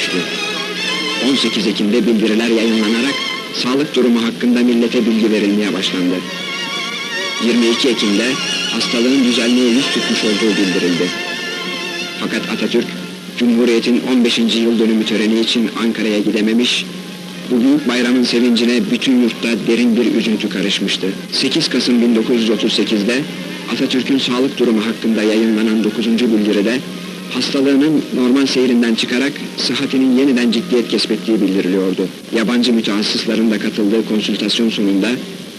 görülmüştü. 18 Ekim'de bildiriler yayınlanarak sağlık durumu hakkında millete bilgi verilmeye başlandı. 22 Ekim'de hastalığın düzelmeye yüz tutmuş olduğu bildirildi. Fakat Atatürk, Cumhuriyet'in 15. yıl dönümü töreni için Ankara'ya gidememiş, bu büyük bayramın sevincine bütün yurtta derin bir üzüntü karışmıştı. 8 Kasım 1938'de Atatürk'ün sağlık durumu hakkında yayınlanan 9. bildiride hastalığının normal seyrinden çıkarak sıhhatinin yeniden ciddiyet kesbettiği bildiriliyordu. Yabancı mütehassısların da katıldığı konsültasyon sonunda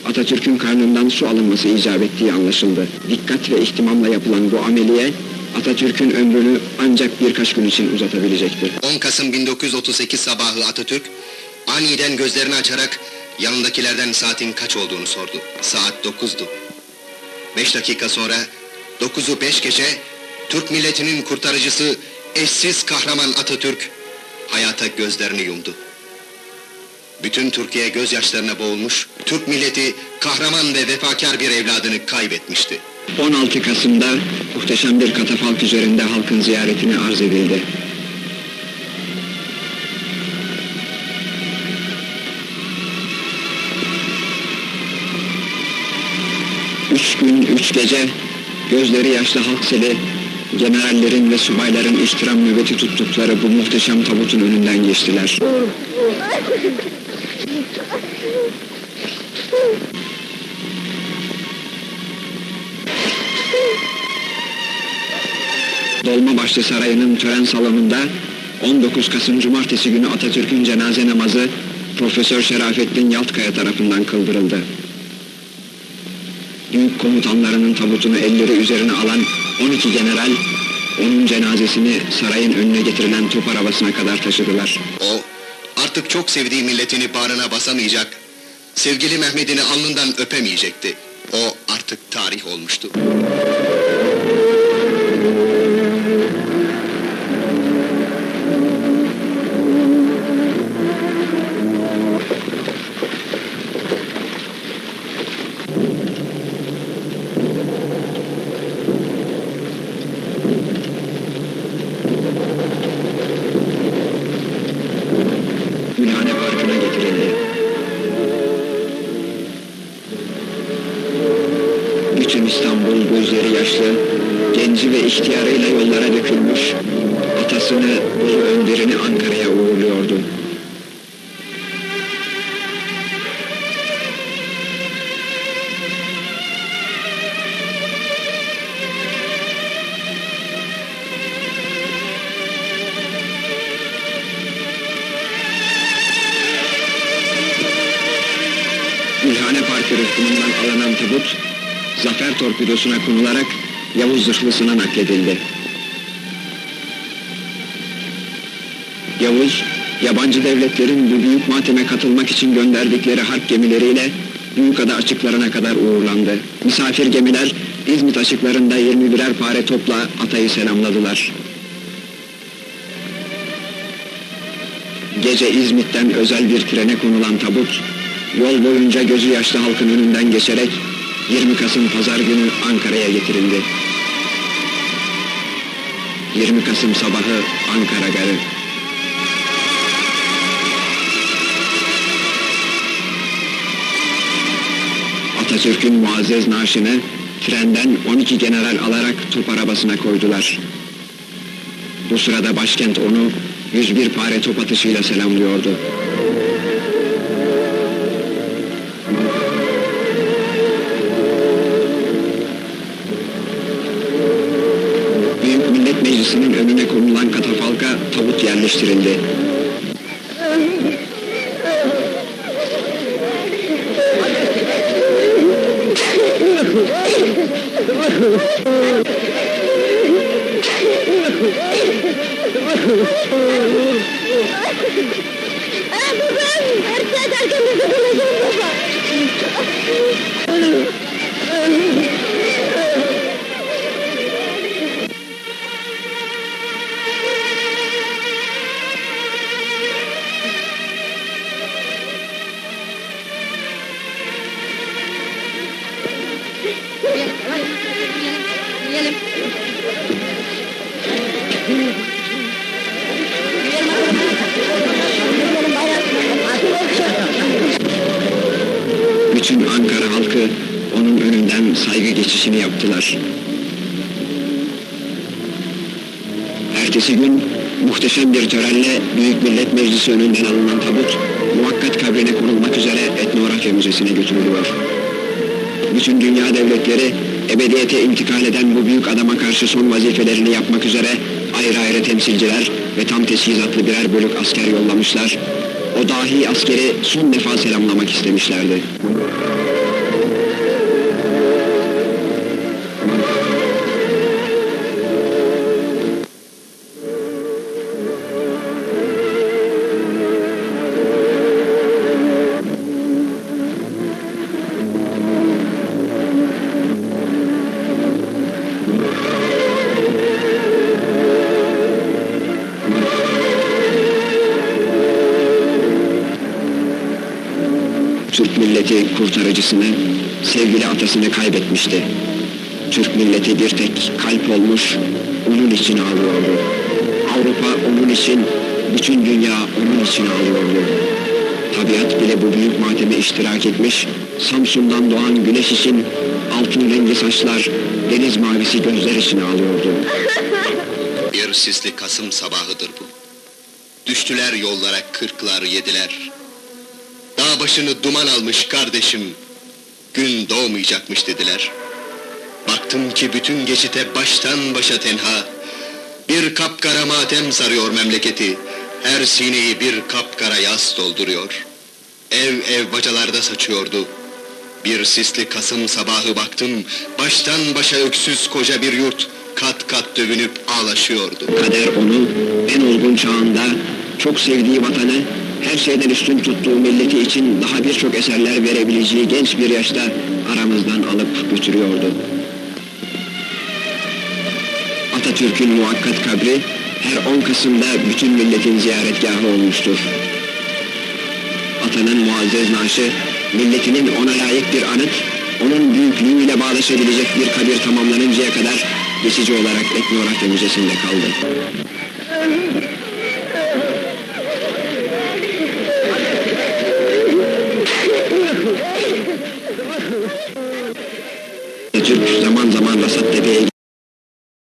Atatürk'ün karnından su alınması icap ettiği anlaşıldı. Dikkat ve ihtimamla yapılan bu ameliye Atatürk'ün ömrünü ancak birkaç gün için uzatabilecektir. 10 Kasım 1938 sabahı Atatürk aniden gözlerini açarak yanındakilerden saatin kaç olduğunu sordu. Saat 9'du. 5 dakika sonra 9'u 5 geçe Türk milletinin kurtarıcısı eşsiz kahraman Atatürk hayata gözlerini yumdu. Bütün Türkiye gözyaşlarına boğulmuş, Türk milleti kahraman ve vefakar bir evladını kaybetmişti. 16 Kasım'da muhteşem bir katafalk üzerinde halkın ziyaretine arz edildi. Üç gün, üç gece, gözleri yaşlı halk seli, generallerin ve subayların ihtiram nöbeti tuttukları bu muhteşem tabutun önünden geçtiler. Dolmabahçe Sarayı'nın tören salonunda 19 Kasım Cumartesi günü Atatürk'ün cenaze namazı Profesör Şerafettin Yaltkaya tarafından kıldırıldı. Büyük komutanlarının tabutunu elleri üzerine alan 12 general, onun cenazesini sarayın önüne getirilen top arabasına kadar taşıdılar. O, artık çok sevdiği milletini bağrına basamayacak, sevgili Mehmet'ini alnından öpemeyecekti. O artık tarih olmuştu. Gülhane Parkı'na getirildi. Bütün İstanbul gözleri yaşlı, genci ve ihtiyarıyla yollara dökülmüş, atasını, ulu önderini Ankara'ya uğurluyordu. Gülhane Parkı rıhtımından alınan tabut, zafer torpidosuna konularak Yavuz zırhlısına nakledildi. Yavuz, yabancı devletlerin bu büyük mateme katılmak için gönderdikleri harp gemileriyle Büyükada açıklarına kadar uğurlandı. Misafir gemiler İzmit açıklarında 21'er pare topla atayı selamladılar. Gece İzmit'ten özel bir trene konulan tabut, yol boyunca gözü yaşlı halkın önünden geçerek 20 Kasım Pazar günü Ankara'ya getirildi. 20 Kasım sabahı Ankara Garı. Atatürk'ün muazzez naaşını trenden 12 general alarak top arabasına koydular. Bu sırada başkent onu 101 pare top atışıyla selamlıyordu. Büyük Millet Meclisi'nin önüne konulan katafalka tabut yerleştirildi. Yiyelim. Bütün Ankara halkı onun önünden saygı geçişini yaptılar. Ertesi gün muhteşem bir törenle Büyük Millet Meclisi önünden alınan tabut, Muhakkak kabrine kurulmak üzere Etnografya Müzesi'ne götürülüyor. Bütün dünya devletleri ebediyete intikal eden bu büyük adama karşı son vazifelerini yapmak üzere ayrı ayrı temsilciler ve tam teçhizatlı birer bölük asker yollamışlar. O dahi askeri son defa selamlamak istemişlerdi. Türk milleti kurtarıcısını, sevgili atasını kaybetmişti. Türk milleti bir tek kalp olmuş, onun için ağlıyordu. Avrupa onun için, bütün dünya onun için ağlıyordu. Tabiat bile bu büyük mateme iştirak etmiş, Samsun'dan doğan güneş için altın rengi saçlar, deniz mavisi gözler için ağlıyordu. Bir sisli Kasım sabahıdır bu. Düştüler yollara kırklar yediler. Dağ başını duman almış kardeşim, gün doğmayacakmış dediler. Baktım ki bütün geçite baştan başa tenha, bir kapkara matem sarıyor memleketi, her sineyi bir kapkara yas dolduruyor. Ev ev bacalarda saçıyordu. Bir sisli Kasım sabahı baktım, baştan başa öksüz koca bir yurt, kat kat dövünüp ağlaşıyordu. Kader onu en olgun çağında çok sevdiği vatanı, her şeyden üstün tuttuğu milleti için daha birçok eserler verebileceği genç bir yaşta aramızdan alıp götürüyordu. Atatürk'ün muhakkak kabri her 10 Kasım'da bütün milletin ziyaretgahı olmuştur. Atanın muazzez naaşı, milletinin ona layık bir anıt, onun büyüklüğüyle bağdaşabilecek bir kabir tamamlanıncaya kadar geçici olarak Etnografya Müzesi'nde kaldı.